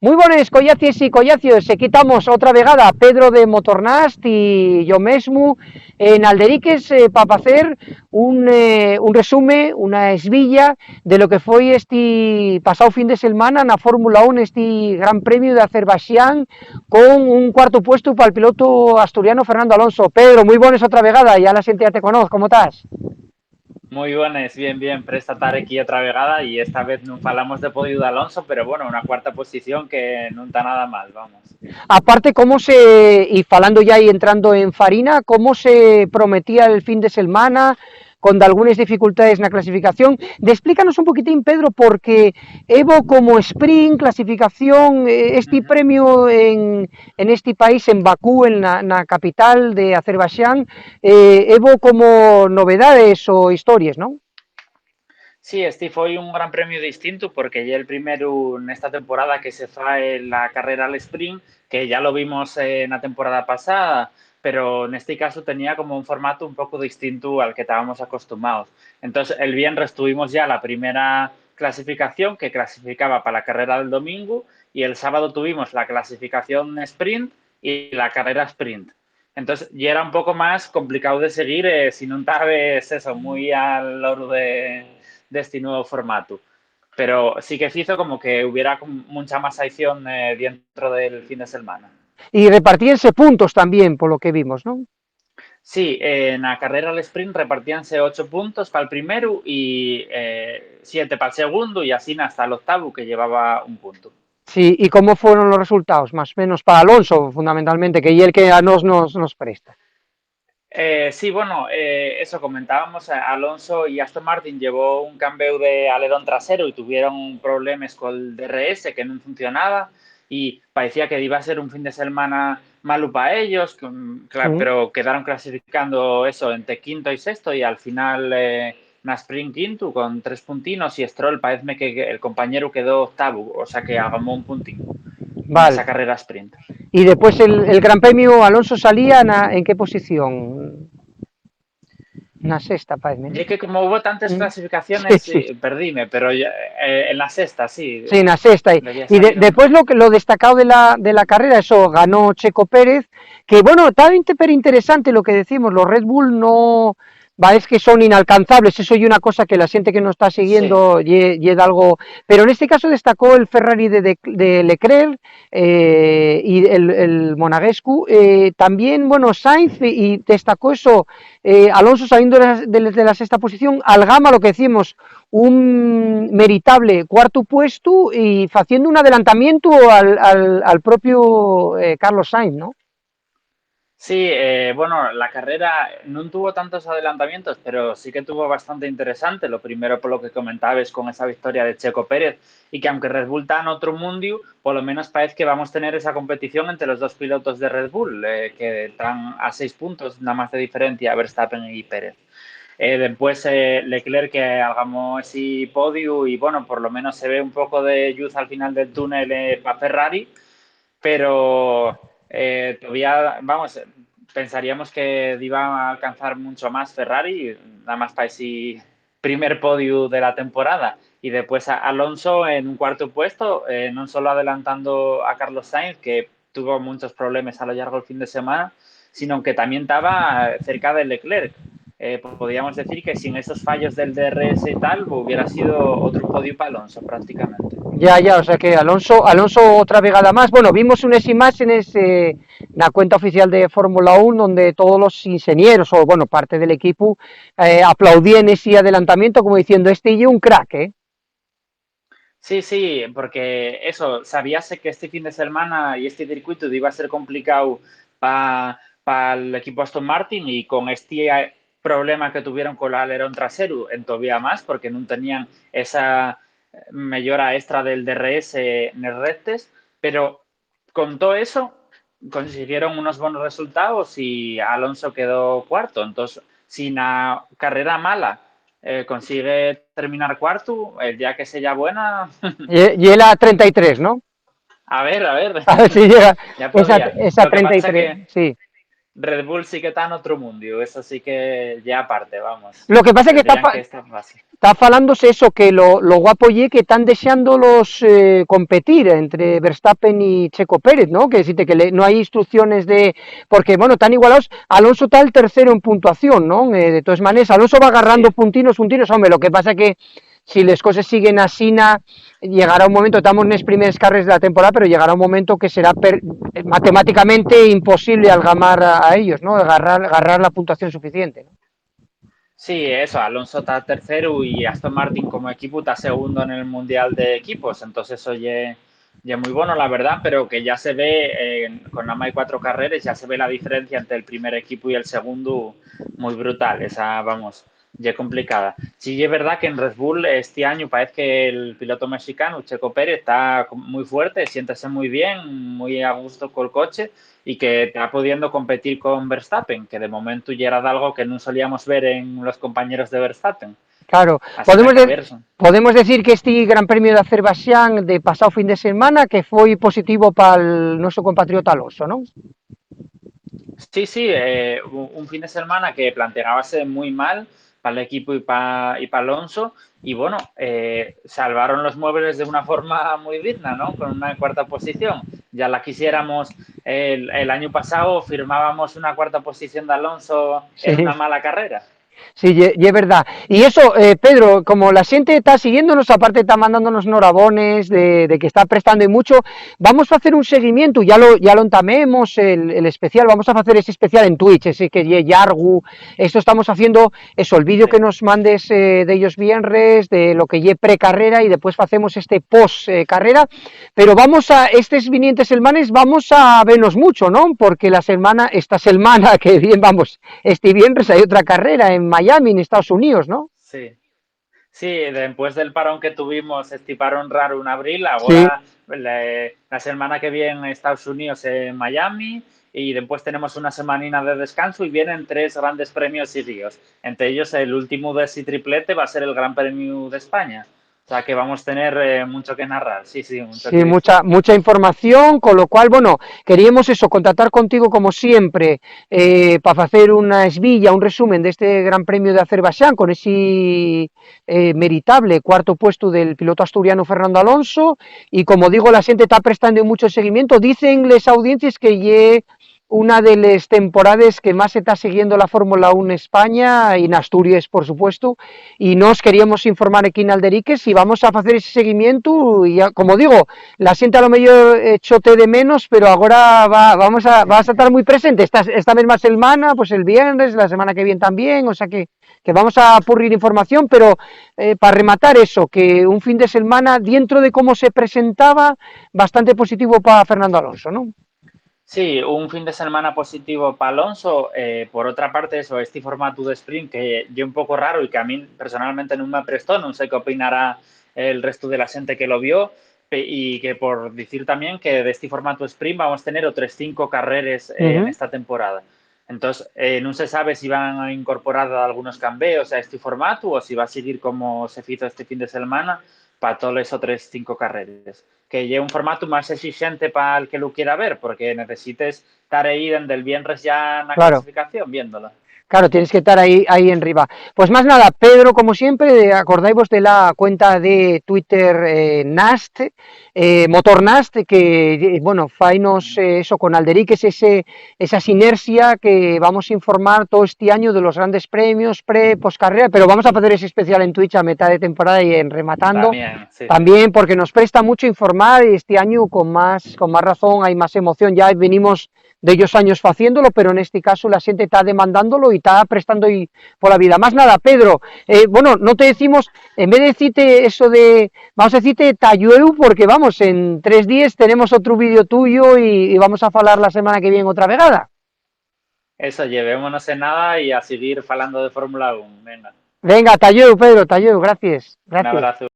Muy bones, collacies y collacios, se quitamos outra vegada a Pedro de Motornast e yo mesmo en Alderiques para facer un resume, unha esvilla de lo que foi este pasado fin de semana na Fórmula 1, este Gran Premio de Azerbaixán con un cuarto puesto para el piloto asturiano Fernando Alonso. Pedro, moi bones outra vegada, ya la xente ya te conoz, como estás? Muy buenas, bien, presta estar aquí otra vegada y esta vez no falamos de podio de Alonso, pero bueno, una cuarta posición que no está nada mal, vamos. Aparte, cómo se, y falando ya y entrando en farina, cómo se prometía el fin de semana, con algunas dificultades en la clasificación. Explícanos un poquitín, Pedro, porque Evo como sprint, clasificación, este premio en este país, en Bakú, en la capital de Azerbaiyán, Evo como novedades o historias, ¿no? Sí, este foi un gran premio distinto porque ya el primero en esta temporada que se fae la carrera al sprint, que ya lo vimos en la temporada pasada, pero en este caso tenía como un formato un poco distinto al que estábamos acostumbrados. Entonces, el viernes tuvimos ya la primera clasificación que clasificaba para la carrera del domingo y el sábado tuvimos la clasificación sprint y la carrera sprint. Entonces, ya era un poco más complicado de seguir si no estabas eso, muy al loro de este nuevo formato. Pero sí que se hizo como que hubiera mucha más acción dentro del fin de semana. Y repartíanse puntos también, por lo que vimos, ¿no? Sí, en la carrera al sprint repartíanse 8 puntos para el primero y 7 para el segundo y así hasta el octavo que llevaba un punto. Sí, ¿y cómo fueron los resultados? Más o menos para Alonso, fundamentalmente, que y el que a nos presta. Sí, bueno, eso comentábamos, Alonso y Aston Martin llevó un cambio de alerón trasero y tuvieron problemas con el DRS que no funcionaba y parecía que iba a ser un fin de semana malo para ellos, claro, pero quedaron clasificando eso entre quinto y sexto y al final na sprint quinto con 3 puntinos y Stroll parece que el compañero quedó octavo, o sea que agamó un puntín en esa Vale. carrera sprint. Y después el Gran Premio, Alonso salía ¿en qué posición? Na sexta, parece, ¿no? Y es que como hubo tantas Sí, clasificaciones, sí. perdíme, pero en la sexta, sí. Sí, na sexta. Debía Y salir un... después lo destacado de la carrera, eso ganó Checo Pérez, que bueno, está súper interesante lo que decimos, los Red Bull no, es que son inalcanzables, eso y una cosa que la gente que nos está Sí, siguiendo y algo, pero en este caso destacó el Ferrari de Leclerc y el Monegasco, también, bueno, Sainz y destacó eso, Alonso saliendo de la sexta posición, al Gama, lo que decimos, un meritable cuarto puesto y haciendo un adelantamiento al propio Carlos Sainz, ¿no? sí, bueno, la carrera no tuvo tantos adelantamientos, pero sí que tuvo bastante interesante. Lo primero, por lo que comentabas, con esa victoria de Checo Pérez, y que aunque Red Bull está en otro mundio, por lo menos parece que vamos a tener esa competición entre los dos pilotos de Red Bull, que están a 6 puntos, nada más de diferencia, Verstappen y Pérez. Después Leclerc que hagamos ese podio y bueno, por lo menos se ve un poco de luz al final del túnel para Ferrari, pero todavía, vamos, pensaríamos que iba a alcanzar mucho más Ferrari, nada más para ese primer podio de la temporada. Y después Alonso en un cuarto puesto, no solo adelantando a Carlos Sainz, que tuvo muchos problemas a lo largo del fin de semana, sino que también estaba cerca de Leclerc. Podríamos decir que sin esos fallos del DRS y tal, hubiera sido otro podio para Alonso prácticamente. Ya, o sea que Alonso otra vegada más. Bueno, vimos unas imágenes en la cuenta oficial de Fórmula 1 donde todos los ingenieros, o bueno, parte del equipo, aplaudían ese adelantamiento como diciendo, este y un crack, ¿eh? Sí, sí, porque eso, sabíase que este fin de semana y este circuito iba a ser complicado para el equipo Aston Martin y con este problema que tuvieron con el alerón trasero, en todavía más, porque no tenían esa mejora extra del DRS en el rectes, pero con todo eso consiguieron unos buenos resultados y Alonso quedó cuarto. Entonces, sin una carrera mala consigue terminar cuarto, el día que sea buena. Y él a 33, ¿no? A ver, A ver si llega ya esa, podía. esa Lo que pasa 33, que sí. Red Bull sí que está en otro mundo, eso sí que ya aparte, vamos. Lo que pasa é que Tendrían que estar fácil. está falándose eso, que lo guapo ye que están deseando los competir entre Verstappen y Checo Pérez, ¿no? Que decirte que no hay instrucciones de... Porque, bueno, están igualados. Alonso está el tercero en puntuación, ¿no? De todas maneras, Alonso va agarrando Sí. puntinos, hombre, lo que pasa que si las cosas siguen así, llegará un momento, estamos en los primeros carreras de la temporada, pero llegará un momento que será matemáticamente imposible algamar a ellos, ¿no? Agarrar la puntuación suficiente, ¿no? Sí, eso, Alonso está tercero y Aston Martin como equipo está segundo en el Mundial de Equipos, entonces eso ya muy bueno, la verdad, pero que ya se ve, con nada más hay 4 carreras, ya se ve la diferencia entre el primer equipo y el segundo muy brutal, esa, vamos, ya complicada. Sí, es verdad que en Red Bull este año parece que el piloto mexicano, Checo Pérez, está muy fuerte, siéntese muy bien, muy a gusto con el coche, y que está pudiendo competir con Verstappen, que de momento ya era algo que no solíamos ver en los compañeros de Verstappen. Claro, Así que a ver. podemos decir que este Gran Premio de Azerbaiyán de pasado fin de semana que fue positivo para nuestro compatriota Alonso, ¿no? Sí, sí, un fin de semana que planteábase muy mal para el equipo y para Alonso, y bueno, salvaron los muebles de una forma muy digna, ¿no? Con una cuarta posición. Ya la quisiéramos, el año pasado firmábamos una cuarta posición de Alonso Sí. en una mala carrera. Sí, y es verdad. Y eso, Pedro, como la gente está siguiéndonos, aparte está mandándonos norabones de que está prestando y mucho, vamos a hacer un seguimiento, ya lo entamemos, el especial, vamos a hacer ese especial en Twitch, ese que es Yargu, esto estamos haciendo, eso, el vídeo Sí. que nos mandes de ellos viernes, de lo que lle pre-carrera y después hacemos este post-carrera, pero estos vinientes semanas vamos a vernos mucho, ¿no? Porque esta semana que bien, vamos, este viernes hay otra carrera en Miami, en Estados Unidos, ¿no? Sí, sí, después del parón que tuvimos, este parón raro en abril, Sí, ahora la semana que viene Estados Unidos en Miami y después tenemos una semanina de descanso y vienen 3 grandes premios sirios. Entre ellos el último de ese triplete va a ser el Gran Premio de España. O sea que vamos a tener mucho que narrar, sí, sí, mucho sí, que decir. mucha información, con lo cual, bueno, queríamos eso, contactar contigo como siempre, para hacer una esvilla, un resumen de este Gran Premio de Azerbaiyán, con ese meritable cuarto puesto del piloto asturiano Fernando Alonso, y como digo, la gente está prestando mucho seguimiento, dicen las audiencias que una de las temporadas que más se está siguiendo la Fórmula 1 en España y en Asturias, por supuesto, y nos queríamos informar aquí en Alderiques y vamos a hacer ese seguimiento y ya, como digo, la gente a lo mejor chote de menos, pero ahora vas a estar muy presente esta misma semana, pues el viernes, la semana que viene también, o sea que vamos a purrir información, pero para rematar eso, que un fin de semana dentro de cómo se presentaba, bastante positivo para Fernando Alonso, ¿no? Sí, un fin de semana positivo para Alonso. Por otra parte, eso, este formato de sprint que yo un poco raro y que a mí personalmente no me prestó, no sé qué opinará el resto de la gente que lo vio, y que por decir también que de este formato sprint vamos a tener otras 5 carreras en esta temporada. Entonces, no se sabe si van a incorporar algunos cambios a este formato o si va a seguir como se hizo este fin de semana para todas las otras 5 carreras. Que lleve un formato más exigente para el que lo quiera ver, porque necesites estar ahí desde el viernes ya en la Claro. clasificación viéndolo. Claro, tienes que estar ahí en arriba. Pues más nada, Pedro, como siempre, acordáis de la cuenta de Twitter Nast, Motornast, que, bueno, fainos eso con Alderiques, esa sinergia que vamos a informar todo este año de los grandes premios, post carrera, pero vamos a hacer ese especial en Twitch a mitad de temporada y en rematando. También, sí, También sí. porque nos presta mucho informar y este año con más razón hay más emoción. Ya venimos de ellos años haciéndolo, pero en este caso la gente está demandándolo y está prestando y por la vida. Más nada, Pedro, bueno, no te decimos, en vez de decirte eso vamos a decirte Tayueu, porque vamos, en 3 días tenemos otro vídeo tuyo y vamos a hablar la semana que viene otra vegada. Eso, llevémonos en nada y a seguir hablando de Fórmula 1. Venga, Venga, Tayueu, Pedro, Tayueu, gracias. un abrazo.